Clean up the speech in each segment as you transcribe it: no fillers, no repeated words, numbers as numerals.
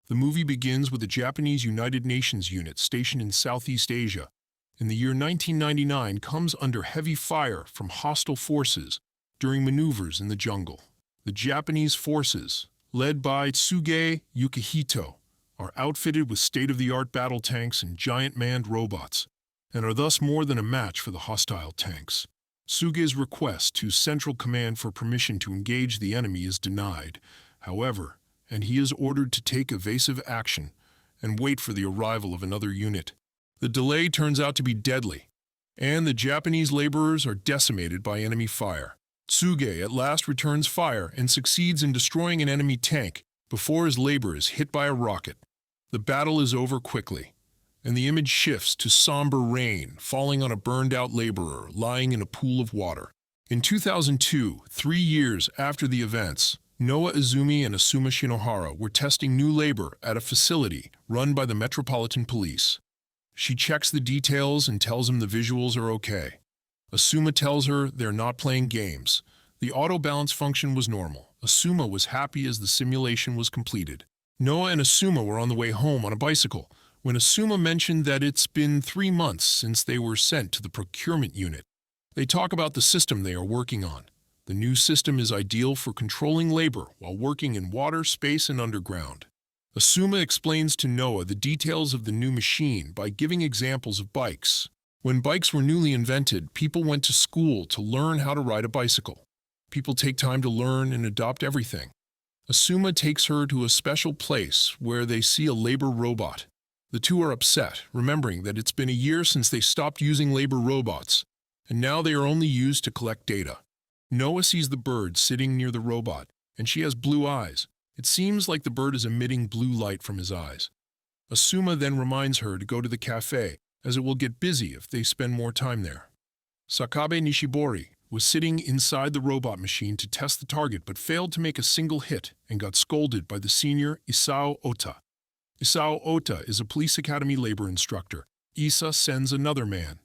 The movie begins with a Japanese United Nations unit stationed in Southeast Asia. In the year 1999, comes under heavy fire from hostile forces during maneuvers in the jungle. The Japanese forces, led by Tsuge Yukihito, are outfitted with state-of-the-art battle tanks and giant manned robots, and are thus more than a match for the hostile tanks. Tsuge's request to Central Command for permission to engage the enemy is denied, however, and he is ordered to take evasive action and wait for the arrival of another unit. The delay turns out to be deadly, and the Japanese laborers are decimated by enemy fire. Tsuge at last returns fire and succeeds in destroying an enemy tank before his labor is hit by a rocket. The battle is over quickly, and the image shifts to somber rain falling on a burned-out laborer lying in a pool of water. In 2002, 3 years after the events, Noa Izumi and Asuma Shinohara were testing new labor at a facility run by the Metropolitan Police. She checks the details and tells him the visuals are okay. Asuma tells her they're not playing games. The auto-balance function was normal. Asuma was happy as the simulation was completed. Noa and Asuma were on the way home on a bicycle when Asuma mentioned that it's been 3 months since they were sent to the procurement unit. They talk about the system they are working on. The new system is ideal for controlling labor while working in water, space, and underground. Asuma explains to Noa the details of the new machine by giving examples of bikes. When bikes were newly invented, people went to school to learn how to ride a bicycle. People take time to learn and adopt everything. Asuma takes her to a special place where they see a labor robot. The two are upset, remembering that it's been a year since they stopped using labor robots, and now they are only used to collect data. Noa sees the bird sitting near the robot, and she has blue eyes. It seems like the bird is emitting blue light from his eyes. Asuma then reminds her to go to the cafe, as it will get busy if they spend more time there. Sakabe Nishibori was sitting inside the robot machine to test the target but failed to make a single hit and got scolded by the senior Isao Ota. Isao Ota is a police academy labor instructor. Isa sends another man.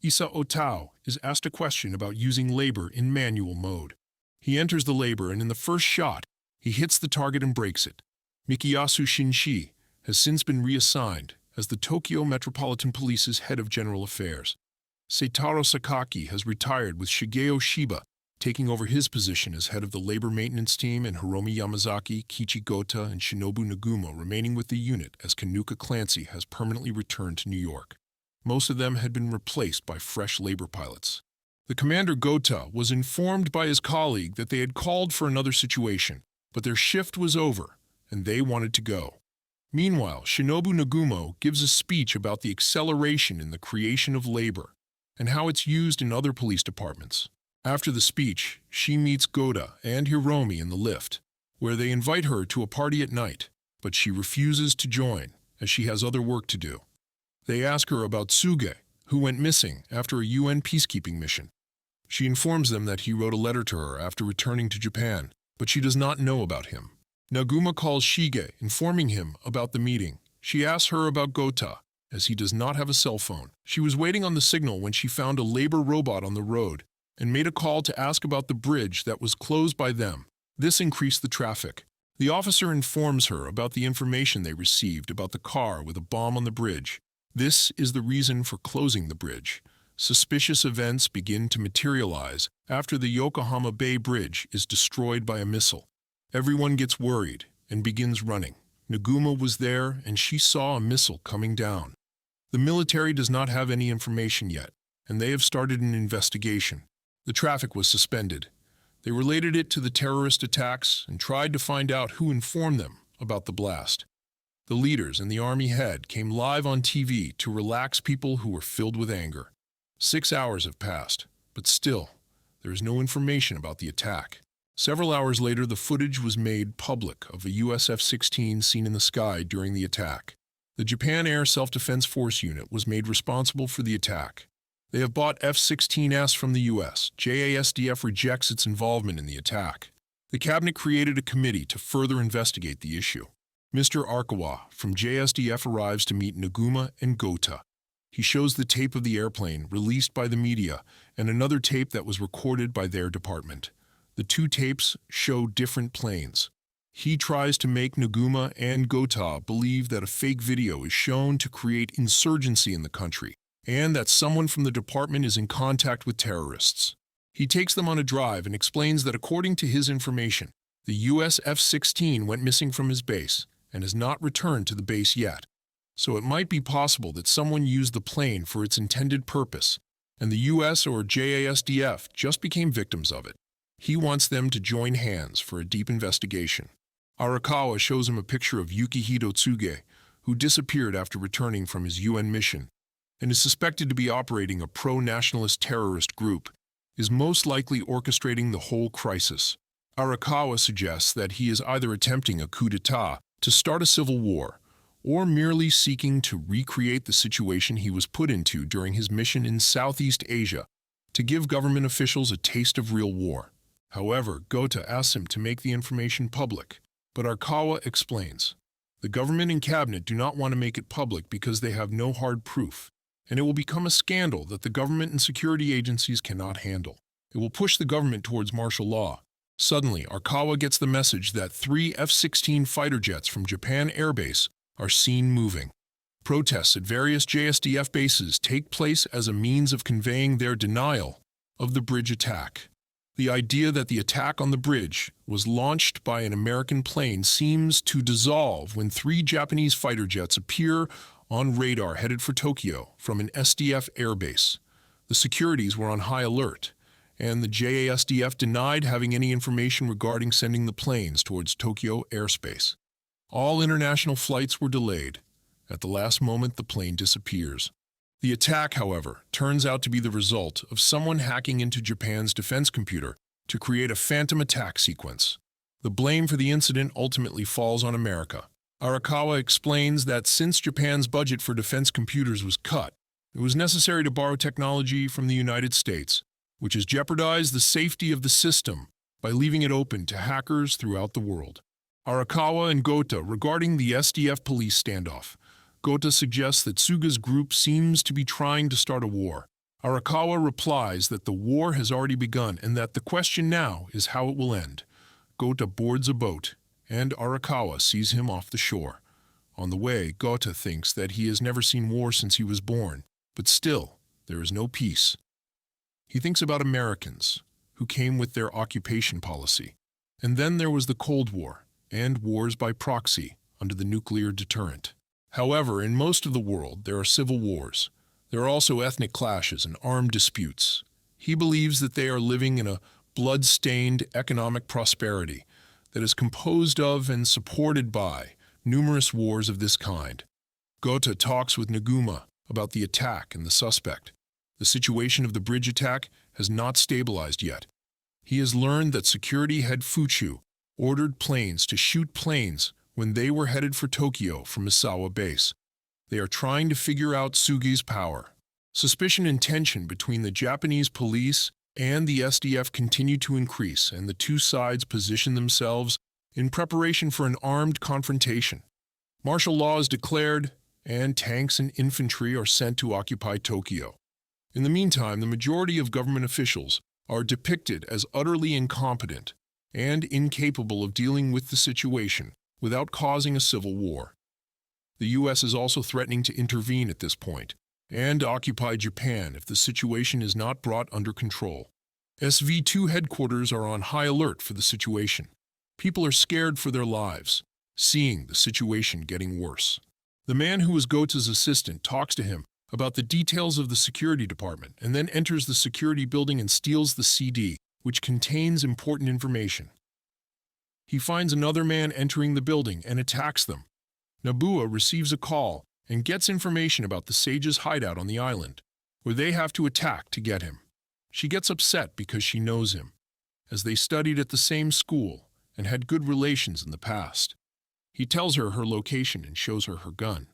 Isa Otao is asked a question about using labor in manual mode. He enters the labor and in the first shot, he hits the target and breaks it. Mikiyasu Shinshi has since been reassigned as the Tokyo Metropolitan Police's head of general affairs. Seitaro Sakaki has retired with Shigeo Shiba taking over his position as head of the labor maintenance team, and Hiromi Yamazaki, Kiichi Goto, and Shinobu Nagumo remaining with the unit as Kanuka Clancy has permanently returned to New York. Most of them had been replaced by fresh labor pilots. The commander Goto was informed by his colleague that they had called for another situation, but their shift was over, and they wanted to go. Meanwhile, Shinobu Nagumo gives a speech about the acceleration in the creation of labor and how it's used in other police departments. After the speech, she meets Goda and Hiromi in the lift, where they invite her to a party at night, but she refuses to join as she has other work to do. They ask her about Tsuge, who went missing after a UN peacekeeping mission. She informs them that he wrote a letter to her after returning to Japan, but she does not know about him. Naguma calls Shige, informing him about the meeting. She asks her about Gota, as he does not have a cell phone. She was waiting on the signal when she found a labor robot on the road and made a call to ask about the bridge that was closed by them. This increased the traffic. The officer informs her about the information they received about the car with a bomb on the bridge. This is the reason for closing the bridge. Suspicious events begin to materialize after the Yokohama Bay Bridge is destroyed by a missile. Everyone gets worried and begins running. Naguma was there and she saw a missile coming down. The military does not have any information yet, and they have started an investigation. The traffic was suspended. They related it to the terrorist attacks and tried to find out who informed them about the blast. The leaders and the army head came live on TV to relax people who were filled with anger. 6 hours have passed, but still, there is no information about the attack. Several hours later, the footage was made public of a US F-16 seen in the sky during the attack. The Japan Air Self-Defense Force unit was made responsible for the attack. They have bought F-16S from the US. JASDF rejects its involvement in the attack. The cabinet created a committee to further investigate the issue. Mr. Arkawa from JSDF arrives to meet Naguma and Gota. He shows the tape of the airplane released by the media and another tape that was recorded by their department. The two tapes show different planes. He tries to make Naguma and Gota believe that a fake video is shown to create insurgency in the country, and that someone from the department is in contact with terrorists. He takes them on a drive and explains that according to his information, the US F-16 went missing from his base and has not returned to the base yet. So it might be possible that someone used the plane for its intended purpose, and the US or JASDF just became victims of it. He wants them to join hands for a deep investigation. Arakawa shows him a picture of Yukihito Tsuge, who disappeared after returning from his UN mission, and is suspected to be operating a pro-nationalist terrorist group, is most likely orchestrating the whole crisis. Arakawa suggests that he is either attempting a coup d'etat to start a civil war, or merely seeking to recreate the situation he was put into during his mission in Southeast Asia to give government officials a taste of real war. However, Gota asks him to make the information public, but Arakawa explains, the government and cabinet do not want to make it public because they have no hard proof, and it will become a scandal that the government and security agencies cannot handle. It will push the government towards martial law. Suddenly, Arakawa gets the message that 3 F-16 fighter jets from Japan Air Base are seen moving. Protests at various JSDF bases take place as a means of conveying their denial of the bridge attack. The idea that the attack on the bridge was launched by an American plane seems to dissolve when 3 Japanese fighter jets appear on radar headed for Tokyo from an SDF airbase. The securities were on high alert, and the JASDF denied having any information regarding sending the planes towards Tokyo airspace. All international flights were delayed. At the last moment, the plane disappears. The attack, however, turns out to be the result of someone hacking into Japan's defense computer to create a phantom attack sequence. The blame for the incident ultimately falls on America. Arakawa explains that since Japan's budget for defense computers was cut, it was necessary to borrow technology from the United States, which has jeopardized the safety of the system by leaving it open to hackers throughout the world. Arakawa and Gota regarding the SDF police standoff. Gota suggests that Tsuga's group seems to be trying to start a war. Arakawa replies that the war has already begun and that the question now is how it will end. Gota boards a boat, and Arakawa sees him off the shore. On the way, Gota thinks that he has never seen war since he was born, but still, there is no peace. He thinks about Americans, who came with their occupation policy. And then there was the Cold War, and wars by proxy under the nuclear deterrent. However, in most of the world, there are civil wars. There are also ethnic clashes and armed disputes. He believes that they are living in a blood-stained economic prosperity that is composed of and supported by numerous wars of this kind. Gota talks with Naguma about the attack and the suspect. The situation of the bridge attack has not stabilized yet. He has learned that security head Fuchu ordered planes to shoot planes when they were headed for Tokyo from Misawa base. They are trying to figure out Tsuge's power. Suspicion and tension between the Japanese police and the SDF continue to increase, and the two sides position themselves in preparation for an armed confrontation. Martial law is declared, and tanks and infantry are sent to occupy Tokyo. In the meantime, the majority of government officials are depicted as utterly incompetent and incapable of dealing with the situation without causing a civil war. The U.S. is also threatening to intervene at this point and occupy Japan if the situation is not brought under control. SV2 headquarters are on high alert for the situation. People are scared for their lives, seeing the situation getting worse. The man who was Gota's assistant talks to him about the details of the security department and then enters the security building and steals the CD, which contains important information. He finds another man entering the building and attacks them. Nabua receives a call and gets information about the sage's hideout on the island, where they have to attack to get him. She gets upset because she knows him, as they studied at the same school and had good relations in the past. He tells her her location and shows her her gun.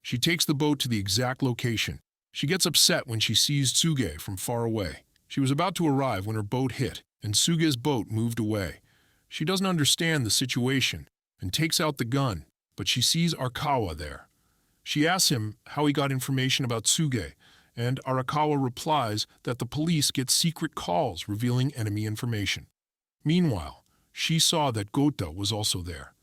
She takes the boat to the exact location. She gets upset when she sees Tsuge from far away. She was about to arrive when her boat hit, and Tsuge's boat moved away. She doesn't understand the situation and takes out the gun, but she sees Arakawa there. She asks him how he got information about Tsuge, and Arakawa replies that the police get secret calls revealing enemy information. Meanwhile, She saw that Goto was also there.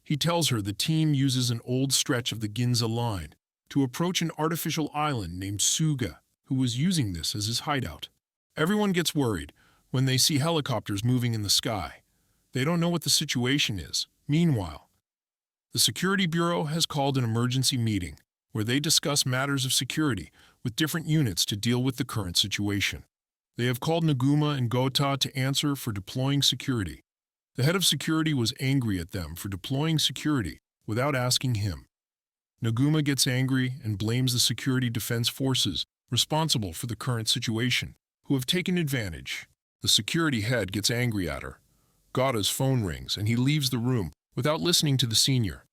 He tells her the team uses an old stretch of the Ginza line to approach an artificial island named Suga, who was using this as his hideout. Everyone gets worried when they see helicopters moving in the sky. They don't know what the situation is. Meanwhile, the Security Bureau has called an emergency meeting where they discuss matters of security with different units to deal with the current situation. They have called Naguma and Gota to answer for deploying security. The head of security was angry at them for deploying security without asking him. Naguma gets angry and blames the security defense forces responsible for the current situation, who have taken advantage. The security head gets angry at her. Gota's phone rings and he leaves the room without listening to the senior.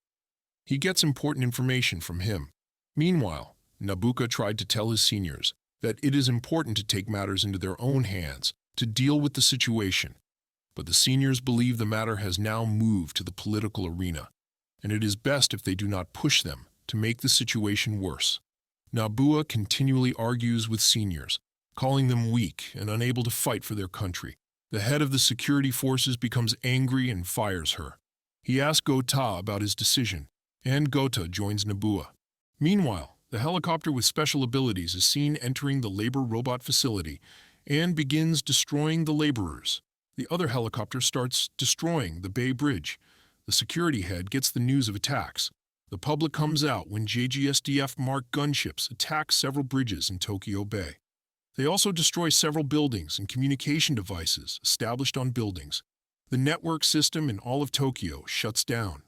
He gets important information from him. Meanwhile, Nabuka tried to tell his seniors that it is important to take matters into their own hands to deal with the situation. But the seniors believe the matter has now moved to the political arena, and it is best if they do not push them to make the situation worse. Nabua continually argues with seniors, calling them weak and unable to fight for their country. The head of the security forces becomes angry and fires her. He asks Gota about his decision, and Gota joins Nabua. Meanwhile, the helicopter with special abilities is seen entering the labor robot facility and begins destroying the laborers. The other helicopter starts destroying the Bay Bridge. The security head gets the news of attacks. The public comes out when JGSDF-marked gunships attack several bridges in Tokyo Bay. They also destroy several buildings and communication devices established on buildings. The network system in all of Tokyo shuts down.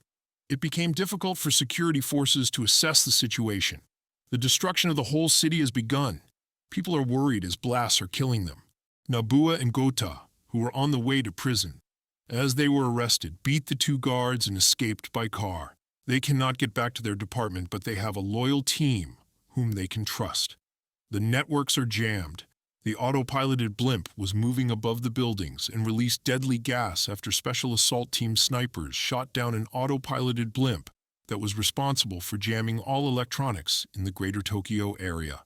It became difficult for security forces to assess the situation. The destruction of the whole city has begun. People are worried as blasts are killing them. Nabua and Gota, who were on the way to prison, as they were arrested, beat the two guards and escaped by car. They cannot get back to their department, but they have a loyal team whom they can trust. The networks are jammed. The autopiloted blimp was moving above the buildings and released deadly gas after Special Assault Team snipers shot down an autopiloted blimp that was responsible for jamming all electronics in the Greater Tokyo area.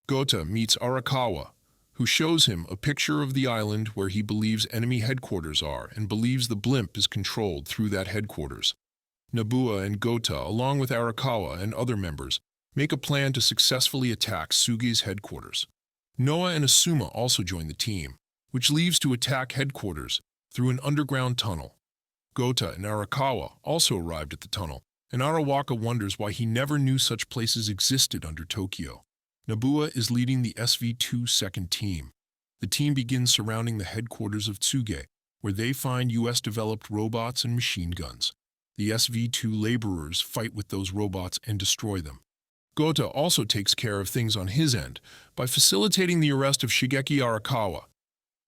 Gota meets Arakawa, who shows him a picture of the island where he believes enemy headquarters are and believes the blimp is controlled through that headquarters. Nabua and Gota, along with Arakawa and other members, make a plan to successfully attack Sugi's headquarters. Noah and Asuma also join the team, which leaves to attack headquarters through an underground tunnel. Gota and Arakawa also arrived at the tunnel, and Arawaka wonders why he never knew such places existed under Tokyo. Nabua is leading the SV2 second team. The team begins surrounding the headquarters of Tsuge, where they find US-developed robots and machine guns. The SV2 laborers fight with those robots and destroy them. Gota also takes care of things on his end by facilitating the arrest of Shigeki Arakawa,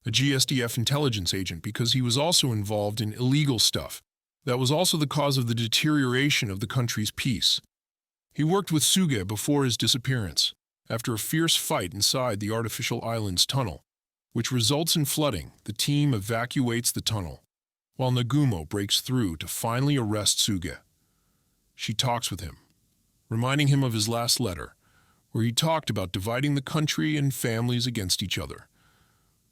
a GSDF intelligence agent, because he was also involved in illegal stuff. That was also the cause of the deterioration of the country's peace. He worked with Tsuge before his disappearance, after a fierce fight inside the artificial island's tunnel, which results in flooding. The team evacuates the tunnel, while Nagumo breaks through to finally arrest Tsuge. She talks with him, reminding him of his last letter, where he talked about dividing the country and families against each other.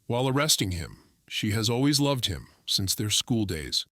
While arresting him, she has always loved him since their school days.